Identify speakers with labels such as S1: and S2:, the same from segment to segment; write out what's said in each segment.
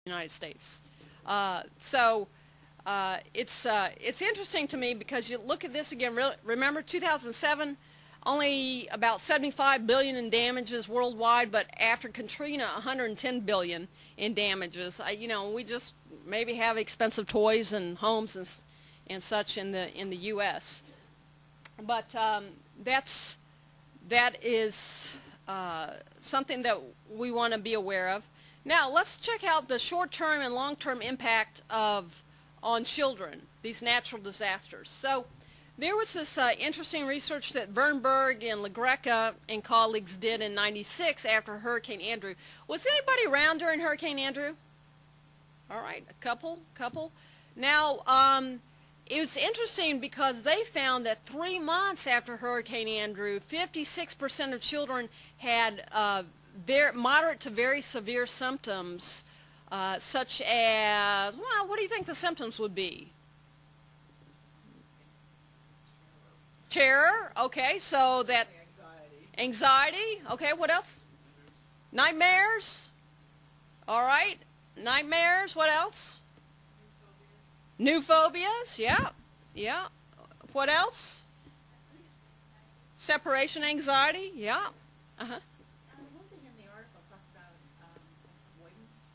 S1: United States. It's interesting to me because you look at this again. Remember 2007, only about 75 billion in damages worldwide, but after Katrina, 110 billion in damages. We just maybe have expensive toys and homes and such in the U.S. But that is something that we want to be aware of. Now let's check out the short-term and long-term impact on children, these natural disasters. So there was this interesting research that Vernberg and LaGreca and colleagues did in '96 after Hurricane Andrew. Was anybody around during Hurricane Andrew? All right, a couple. Now, it was interesting because they found that 3 months after Hurricane Andrew, 56% of children had moderate to very severe symptoms, such as, well, what do you think the symptoms would be? Terror, okay, so that anxiety, okay, what else? Nightmares, all right, nightmares, what else? New phobias, yeah. What else? Separation anxiety, yeah.
S2: One thing in the article talks about avoidance.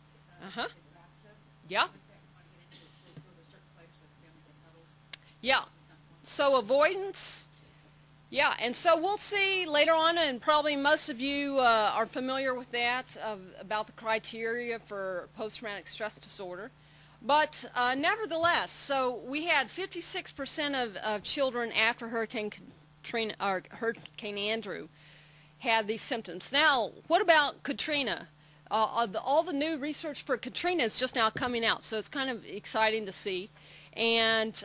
S1: Yeah. Yeah. So avoidance. Yeah, and so we'll see later on, and probably most of you are familiar with that, about the criteria for post-traumatic stress disorder. But nevertheless, so we had 56% of children after Hurricane Katrina or Hurricane Andrew had these symptoms. Now, what about Katrina? All the new research for Katrina is just now coming out, so it's kind of exciting to see. And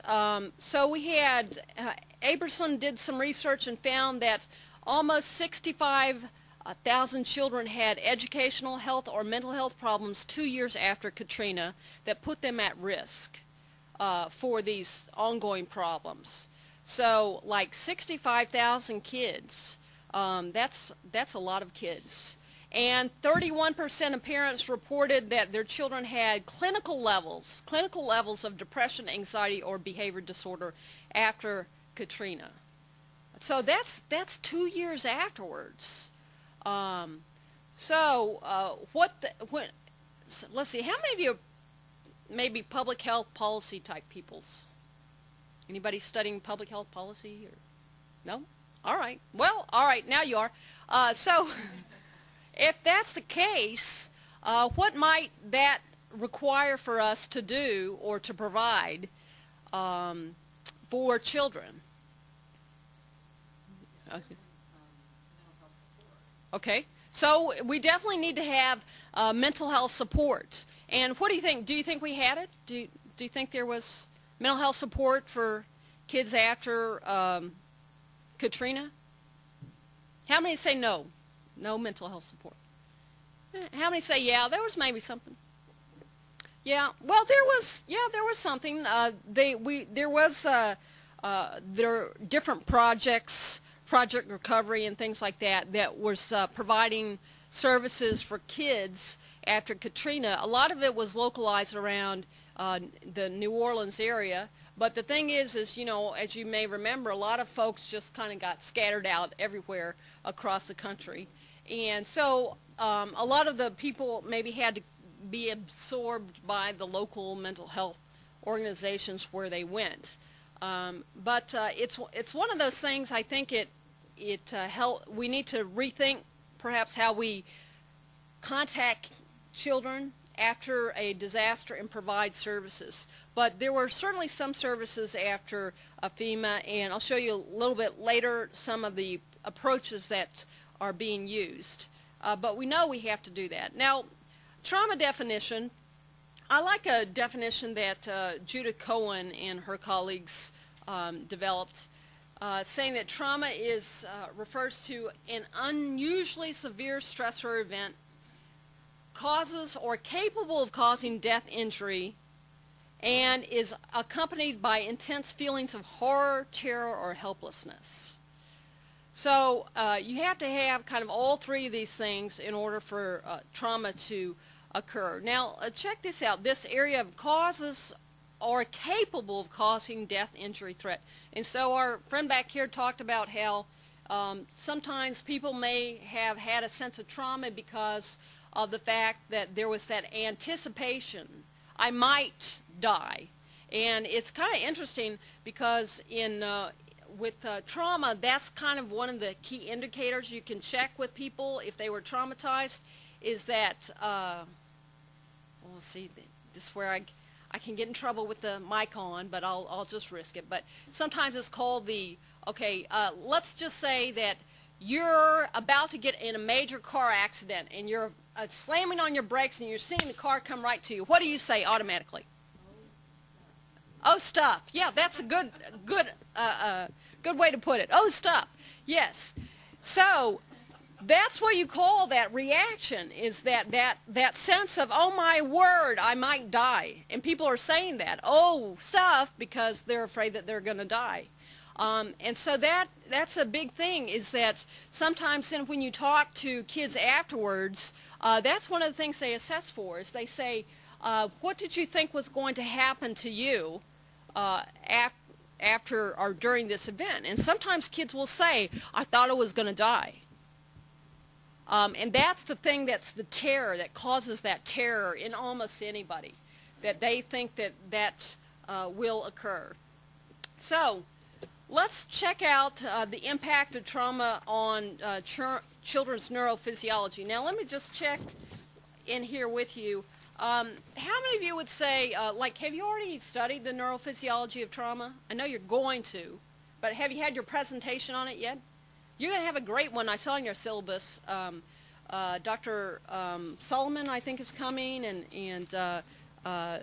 S1: so we had, Aberson did some research and found that almost 65,000 children had educational, health, or mental health problems 2 years after Katrina that put them at risk for these ongoing problems. So like 65,000 kids, that's a lot of kids. And 31% of parents reported that their children had clinical levels of depression, anxiety, or behavior disorder after Katrina. So that's 2 years afterwards. Let's see, how many of you maybe public health policy type peoples? Anybody studying public health policy here? No? All right. Well, all right, now you are. So if that's the case, what might that require for us to do or to provide for children? Okay, so we definitely need to have mental health support. And what do you think? Do you think we had it? Do you think there was mental health support for kids after Katrina? How many say no? No mental health support. How many say yeah? There was maybe something. Yeah. Well, there was something. There are different projects, Project Recovery and things like that was providing services for kids after Katrina. A lot of it was localized around the New Orleans area. But the thing is, as you may remember, a lot of folks just kind of got scattered out everywhere across the country. And so a lot of the people maybe had to be absorbed by the local mental health organizations where they went. But it's one of those things. I think we need to rethink perhaps how we contact children after a disaster and provide services. But there were certainly some services after FEMA, and I'll show you a little bit later some of the approaches that are being used. But we know we have to do that. Now, trauma definition, I like a definition that Judith Cohen and her colleagues developed, saying that trauma refers to an unusually severe stress or event causes or capable of causing death, injury, and is accompanied by intense feelings of horror, terror, or helplessness. So you have to have kind of all three of these things in order for trauma to occur. Now, check this out. This area of causes are capable of causing death, injury, threat. And so our friend back here talked about how sometimes people may have had a sense of trauma because of the fact that there was that anticipation, I might die. And it's kind of interesting because with trauma, that's kind of one of the key indicators you can check with people if they were traumatized, is that, well, see, this is where I can get in trouble with the mic on, but I'll just risk it. But sometimes it's called the, okay, let's just say that you're about to get in a major car accident and you're slamming on your brakes and you're seeing the car come right to you. What do you say automatically? Oh, stuff. Yeah, that's a good way to put it. Oh, stuff. Yes. So that's what you call that reaction, is that sense of, oh my word, I might die. And people are saying that, oh, stuff, because they're afraid that they're going to die. And so that's a big thing, is that sometimes then when you talk to kids afterwards, that's one of the things they assess for, is they say, what did you think was going to happen to you after or during this event? And sometimes kids will say, I thought I was going to die. And that's the thing, that's the terror that causes that terror in almost anybody, that they think that will occur. So let's check out the impact of trauma on children's neurophysiology. Now let me just check in here with you. How many of you would say, like, have you already studied the neurophysiology of trauma? I know you're going to, but have you had your presentation on it yet? You're going to have a great one. I saw in your syllabus. Dr. Solomon, I think, is coming, and well,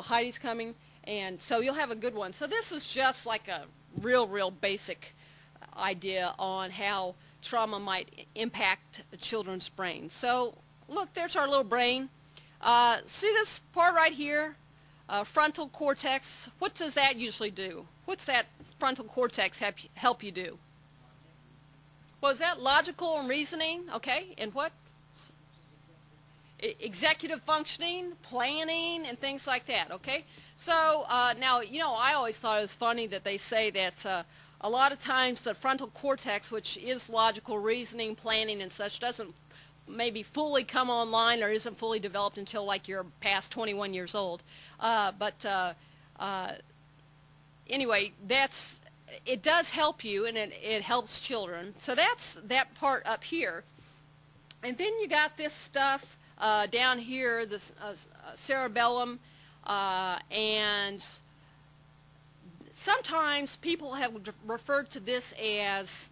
S1: Heidi's coming, and so you'll have a good one. So this is just like a real basic idea on how trauma might impact a children's brain. So look, there's our little brain. See this part right here, frontal cortex? What does that usually do? What's that frontal cortex help you do? Was that logical and reasoning? Okay, and what? Executive functioning, planning, and things like that, okay? So now, you know, I always thought it was funny that they say that a lot of times the frontal cortex, which is logical reasoning, planning, and such, doesn't maybe fully come online or isn't fully developed until like you're past 21 years old. Anyway, it does help you, and it helps children. So that's that part up here. And then you got this stuff down here, this cerebellum, and sometimes people have referred to this as,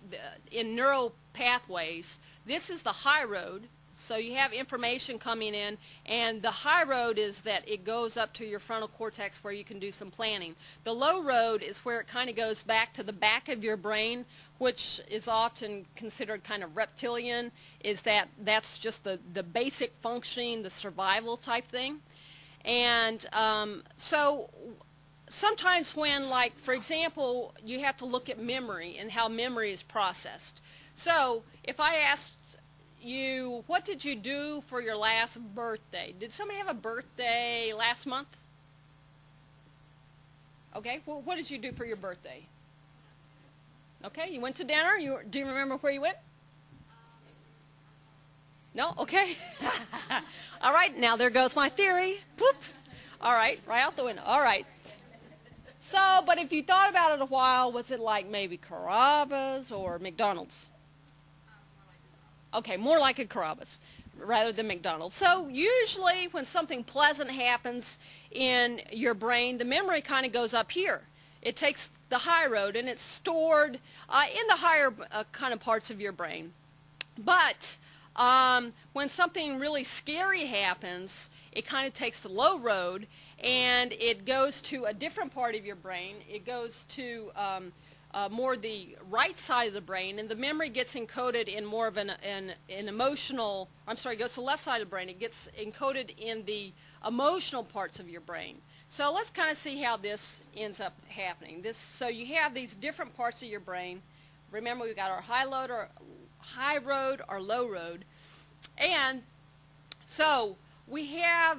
S1: in neural pathways, this is the high road. So you have information coming in, and the high road is that it goes up to your frontal cortex where you can do some planning. The low road is where it kind of goes back to the back of your brain, which is often considered kind of reptilian, is that's just the basic functioning, the survival type thing. And so sometimes when, like, for example, you have to look at memory and how memory is processed. So if I asked you, what did you do for your last birthday? Did somebody have a birthday last month? Okay, well, what did you do for your birthday? Okay, you went to dinner. Do you remember where you went? No? Okay. All right, now there goes my theory. Whoop. All right, right out the window. All right. So, but if you thought about it a while, was it like maybe Carrabba's or McDonald's? Okay, more like a Carrabba's rather than McDonald's. So usually when something pleasant happens in your brain, the memory kind of goes up here. It takes the high road and it's stored in the higher kind of parts of your brain. But when something really scary happens, it kind of takes the low road and it goes to a different part of your brain. It goes to more the right side of the brain, and the memory gets encoded in more of an emotional, I'm sorry, it goes to the left side of the brain. It gets encoded in the emotional parts of your brain. So let's kind of see how this ends up happening. So you have these different parts of your brain. Remember, we've got our high road or low road. And So we have